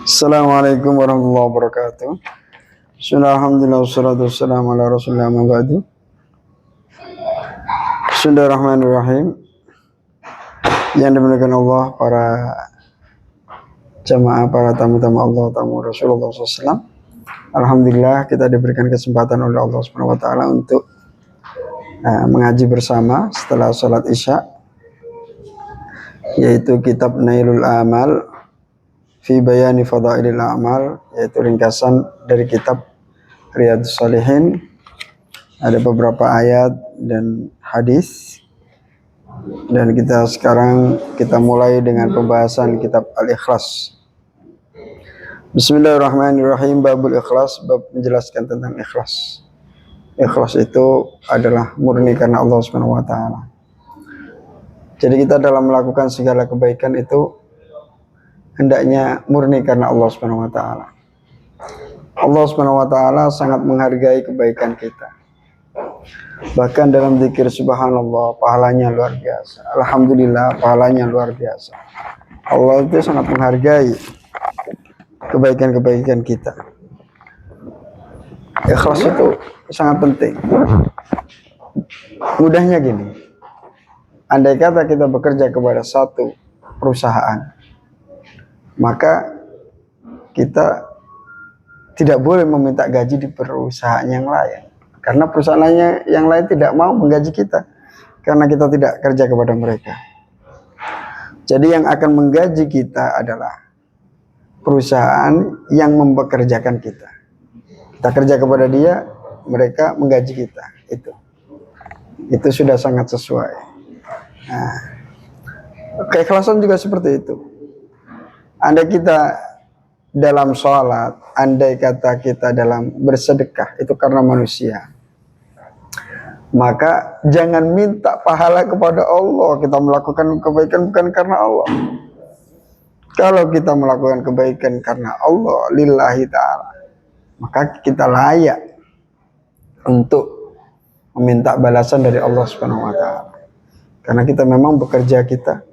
Assalamualaikum warahmatullahi wabarakatuh. Bismillahirrahmanirrahim. Wassalatu wassalamu ala rasulillah amma ba'du. Bismillahirrahmanirrahim. Yang dimuliakan Allah, para jamaah, para tamu-tamu Allah, tamu Rasulullah SAW. Alhamdulillah kita diberikan kesempatan oleh Allah Subhanahu Wa Taala untuk mengaji bersama setelah sholat isya, yaitu kitab Nailul Amal fi bayani fadailil a'mal, yaitu ringkasan dari kitab Riyadhus Shalihin. Ada beberapa ayat dan hadis, dan kita mulai dengan pembahasan kitab Al-Ikhlas. Bismillahirrahmanirrahim. Babul Ikhlas, bab menjelaskan tentang ikhlas. Ikhlas itu adalah murni karena Allah Subhanahu wa taala. Jadi kita dalam melakukan segala kebaikan itu hendaknya murni karena Allah Subhanahu wa taala. Allah Subhanahu wa taala sangat menghargai kebaikan kita. Bahkan dalam zikir subhanallah, pahalanya luar biasa. Alhamdulillah, pahalanya luar biasa. Allah itu sangat menghargai kebaikan-kebaikan kita. Ikhlas itu sangat penting. Mudahnya gini, andai kata kita bekerja kepada satu perusahaan, maka kita tidak boleh meminta gaji di perusahaan yang lain, karena perusahaan yang lain tidak mau menggaji kita karena kita tidak kerja kepada mereka. Jadi yang akan menggaji kita adalah perusahaan yang mempekerjakan kita. Kita kerja kepada dia, mereka menggaji kita. Itu sudah sangat sesuai. Nah, keikhlasan juga seperti itu. Andai kita dalam sholat, andai kata kita dalam bersedekah, itu karena manusia, maka jangan minta pahala kepada Allah. Kita melakukan kebaikan bukan karena Allah. Kalau kita melakukan kebaikan karena Allah, lillahi ta'ala, maka kita layak untuk meminta balasan dari Allah Subhanahu wa taala. Karena kita memang bekerja kita,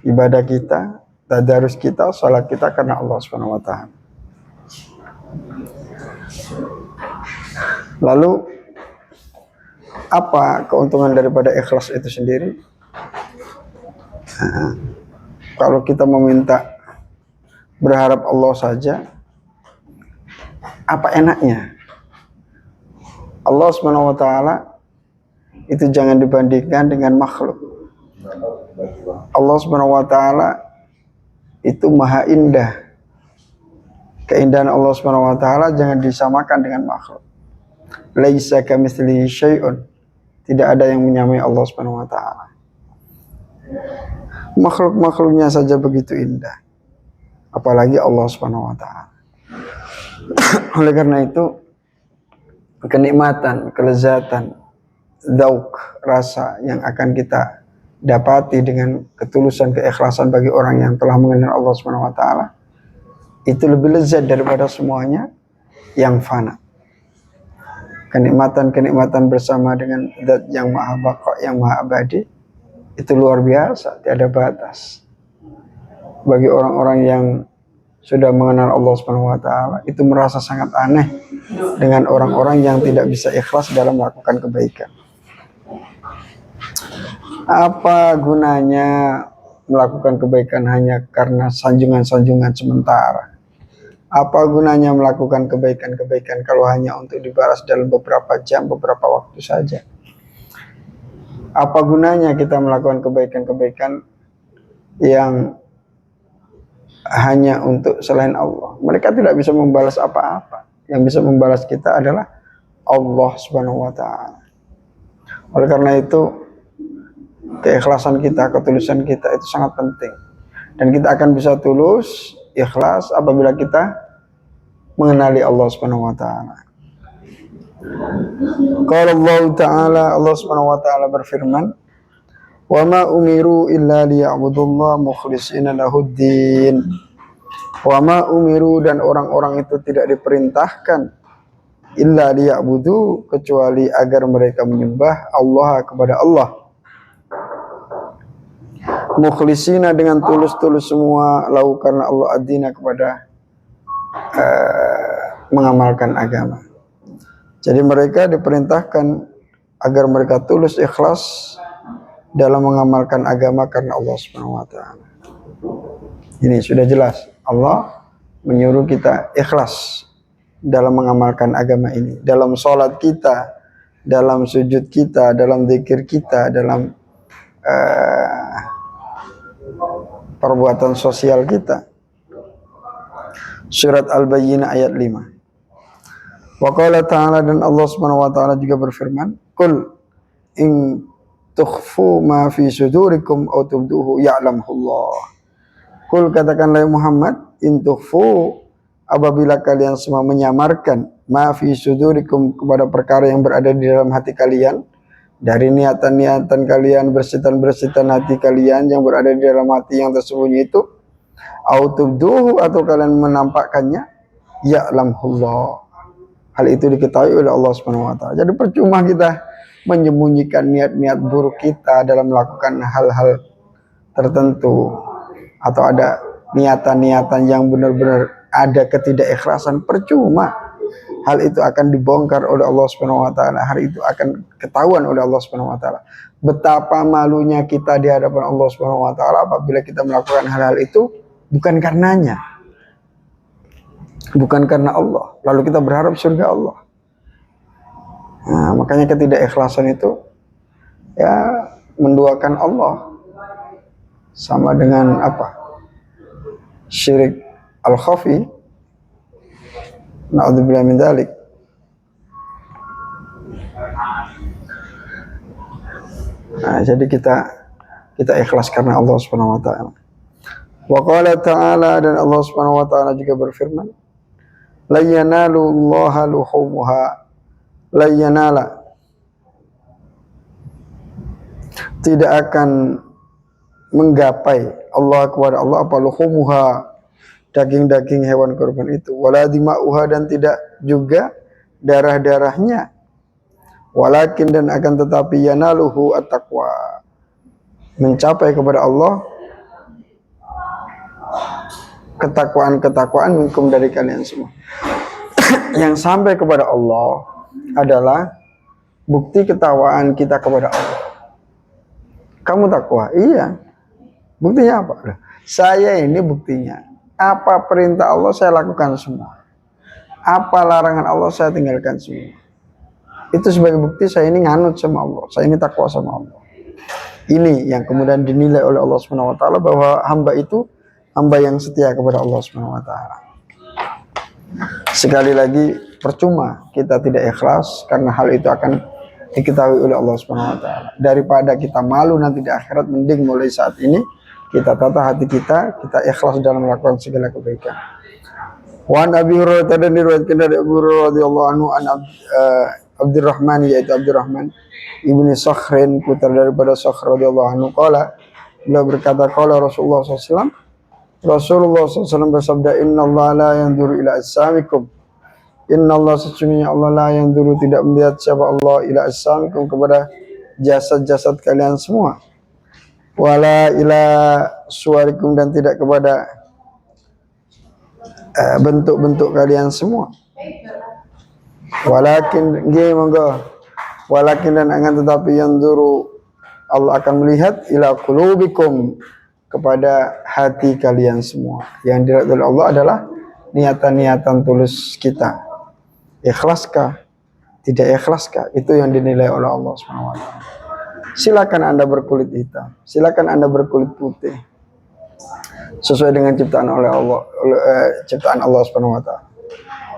ibadah kita, tadarus kita, salat kita karena Allah Subhanahu wa taala. Lalu apa keuntungan daripada ikhlas itu sendiri? Nah, kalau kita meminta berharap Allah saja, apa enaknya? Allah Subhanahu wa taala itu jangan dibandingkan dengan makhluk. Allah Subhanahu wa taala itu maha indah. Keindahan Allah Subhanahu wa taala jangan disamakan dengan makhluk. Laisa kamitslihi syai'un. Tidak ada yang menyamai Allah Subhanahu wa taala. Makhluk-makhluknya saja begitu indah, apalagi Allah Subhanahu wa taala. Oleh karena itu, kenikmatan, kelezatan, dzauq, rasa yang akan kita dapati dengan ketulusan, keikhlasan bagi orang yang telah mengenal Allah Subhanahu wa taala, itu lebih lezat daripada semuanya yang fana. Kenikmatan-kenikmatan bersama dengan zat yang maha baqa, yang maha abadi, itu luar biasa, tiada batas. Bagi orang-orang yang sudah mengenal Allah Subhanahu wa taala, itu merasa sangat aneh dengan orang-orang yang tidak bisa ikhlas dalam melakukan kebaikan. Apa gunanya melakukan kebaikan hanya karena sanjungan-sanjungan sementara? Apa gunanya melakukan kebaikan-kebaikan kalau hanya untuk dibalas dalam beberapa jam, beberapa waktu saja? Apa gunanya kita melakukan kebaikan-kebaikan yang hanya untuk selain Allah? Mereka tidak bisa membalas apa-apa. Yang bisa membalas kita adalah Allah Subhanahu wa taala. Oleh karena itu, keikhlasan kita, ketulusan kita itu sangat penting. Dan kita akan bisa tulus, ikhlas apabila kita mengenali Allah Subhanahu wa taala. Qala Allah Ta'ala, Allah Subhanahu wa taala berfirman, "Wa ma umiru illa liya'budullaha mukhlishina lahuddin." Wa ma umiru, dan orang-orang itu tidak diperintahkan illa liya'budu, kecuali agar mereka menyembah Allah kepada Allah. Mukhlishina, dengan tulus-tulus semua, lahu karena Allah, ad-dina, kepada mengamalkan agama. Jadi mereka diperintahkan agar mereka tulus ikhlas dalam mengamalkan agama karena Allah Subhanahu wa taala. Ini sudah jelas, Allah menyuruh kita ikhlas dalam mengamalkan agama ini, dalam sholat kita, dalam sujud kita, dalam zikir kita, dalam perbuatan sosial kita. Surat Al-Bayyinah ayat 5. Wa qala ta'ala, dan Allah Subhanahu wa taala juga berfirman, "Qul in tukhfu ma fi sudurikum aw tubduhu ya'lamullah." Qul, katakanlah Muhammad, in tukhfu, apabila kalian semua menyamarkan, ma fi sudurikum, kepada perkara yang berada di dalam hati kalian, dari niatan-niatan kalian, bersitan-bersitan hati kalian yang berada di dalam hati yang tersembunyi itu, au tubduhu, atau kalian menampakkannya, ya'lamullah, hal itu diketahui oleh Allah Subhanahu wa taala. Jadi percuma kita menyembunyikan niat-niat buruk kita dalam melakukan hal-hal tertentu, atau ada niatan-niatan yang benar-benar ada ketidakikhlasan, percuma. Hal itu akan dibongkar oleh Allah Subhanahu wa taala. Hari itu akan ketahuan oleh Allah Subhanahu wa taala. Betapa malunya kita di hadapan Allah Subhanahu wa taala apabila kita melakukan hal-hal itu bukan karenanya. Bukan karena Allah. Lalu kita berharap surga Allah. Nah, makanya ketidakikhlasan itu ya menduakan Allah. Sama dengan apa? Syirik al-khafi. Na'udzubillah min dzalik. Nah, jadi kita ikhlas karena Allah Subhanahu wa taala. Wa qala ta'ala, dan Allah Subhanahu wa taala juga berfirman, la yanalullaha luhumuha, la yanala, tidak akan menggapai Allah kepada Allah apa luhumuha, daging-daging hewan kurban itu, wala dima'uha, dan tidak juga darah-darahnya, walakin, dan akan tetapi, yanaluhu at-taqwa, mencapai kepada Allah ketakwaan minkum, dari kalian semua. Yang sampai kepada Allah adalah bukti ketakwaan kita kepada Allah. Kamu takwa? Iya. Buktinya apa? Saya ini buktinya. Apa perintah Allah saya lakukan semua. Apa larangan Allah saya tinggalkan semua. Itu sebagai bukti saya ini nganut sama Allah. Saya ini takwa sama Allah. Ini yang kemudian dinilai oleh Allah Subhanahu wa taala bahwa hamba itu hamba yang setia kepada Allah Subhanahu wa taala. Sekali lagi, percuma kita tidak ikhlas karena hal itu akan diketahui oleh Allah Subhanahu wa taala. Daripada kita malu nanti di akhirat, mending mulai saat ini kita tata hati kita ikhlas dalam melakukan segala kebaikan. Wa an Abi Hurairah, dan diriwayatkan dari Abu Hurairah radhiyallahu anhu, an Abdurrahman, yaitu Abdurrahman ibni Sakhrin, putra daripada Sakhr radhiyallahu anhu, qala, beliau berkata, qala Rasulullah SAW, Rasulullah SAW bersabda, Inna Allah la yanzuru ila ajsamikum, Inna Allah, sesungguhnya Allah, la yanzuru, tidak melihat siapa Allah, ila ajsamikum, kepada jasad-jasad kalian semua, wala ila suwarikum, dan tidak kepada bentuk-bentuk kalian semua, walakin, walakin, dan akan tetapi, yanzuru, Allah akan melihat, ila qulubikum, kepada hati kalian semua. Yang dilihat oleh Allah adalah niatan-niatan tulus kita. Ikhlaskah? Tidak ikhlaskah? Itu yang dinilai oleh Allah Subhanahu wa taala. Silakan Anda berkulit hitam, silakan Anda berkulit putih, sesuai dengan ciptaan Allah Subhanahu wa taala.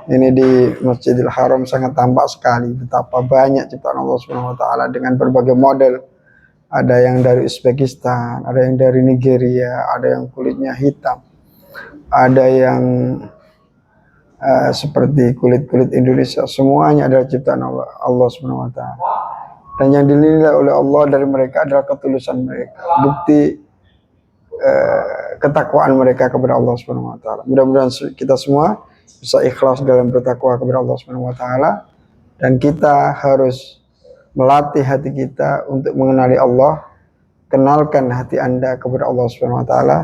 Ini di Masjidil Haram sangat tampak sekali betapa banyak ciptaan Allah Subhanahu wa taala dengan berbagai model. Ada yang dari Uzbekistan, ada yang dari Nigeria, ada yang kulitnya hitam, ada yang seperti kulit-kulit Indonesia. Semuanya adalah ciptaan Allah Subhanahu wa taala. Dan yang dinilai oleh Allah dari mereka adalah ketulusan mereka, bukti ketakwaan mereka kepada Allah Subhanahu wa taala. Mudah-mudahan kita semua bisa ikhlas dalam bertakwa kepada Allah Subhanahu wa taala, dan kita harus melatih hati kita untuk mengenali Allah. Kenalkan hati Anda kepada Allah Subhanahu wa taala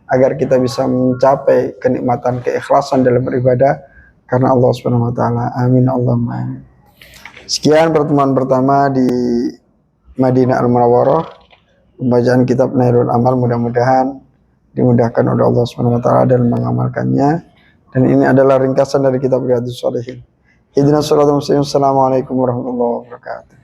agar kita bisa mencapai kenikmatan keikhlasan dalam beribadah karena Allah Subhanahu wa taala. Amin Allahumma amin. Sekian pertemuan pertama di Madinah Al-Munawwarah, pembacaan kitab Nailul Amal, mudah-mudahan dimudahkan oleh Allah Subhanahu wa taala dalam mengamalkannya. Dan ini adalah ringkasan dari kitab Riyadhus Shalihin. Ihdinas siratal mustaqim. Assalamualaikum warahmatullahi wabarakatuh.